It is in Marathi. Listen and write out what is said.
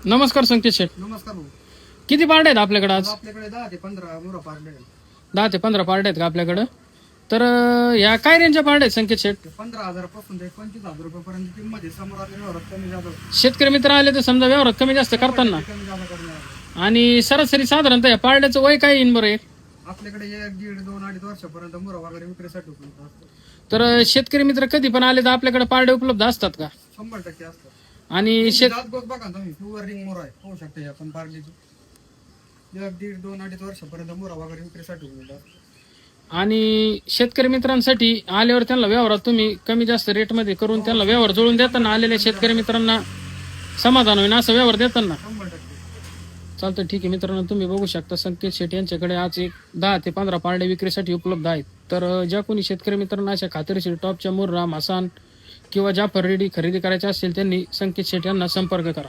नमस्कार संकेत शेठ. नमस्कार भाऊ. किती पार्ट्या आहेत आपल्याकडे आज? आपल्याकडे 10 ते 15 मुरा पार्ले 10 ते 15 पार्ट्या आहेत का आपल्याकडे? तर या काय रेंजच्या पार्ट्या आहेत संकेत शेठ? 15,000 पासून ते 25,000 रुपयापर्यंत किंमत आहे. समोर आलेल्या कमी जादा शेतकरी मित्र आले तर समजा व्यवहारात कमी जास्त करताना कमी जादा करणार आहे. आणि सरासरी साधारणतः या पार्ट्याचं वय काय येईन बरं एक? आपल्याकडे 1, 1.5, 2, 2.5 वर्षापर्यंत मुरा वगैरे विक्रीसाठी उपलब्ध असतो. तर शेतकरी मित्र कधी पण आले तर आपल्याकडे पार्ट्या उपलब्ध असतात का? 100% असतात. आणि जात गोत बघा तुम्ही, प्युअर रिंग मुरा आहे, होऊ शकते आपण पार्लेची 1, 1.5, 2, 2.5 वर्षापर्यंत मुरा वगैरे विक्रीसाठी उपलब्ध असतो. आणि शेतकरी मित्रांसाठी आल्यावर त्यांना व्यवहारात तुम्ही कमी जास्त रेटमध्ये करून त्यांना व्यवहार जुळून देताना आलेल्या शेतकरी मित्रांना समाधान होईल असं व्यवहार देताना 100%. चालतं. ठीक आहे मित्रांनो, तुम्ही बघू शकता संकेत शेट यांच्याकडे आज एक 10 ते 15 पार्ट्या विक्रीसाठी उपलब्ध आहेत. तर ज्या कोणी शेतकरी मित्रांना अशा खात्रीशीर टॉपच्या मुर्रा, मासान किंवा जाफर रेडी खरेदी करायच्या असतील त्यांनी संकेत शेट यांना संपर्क करा.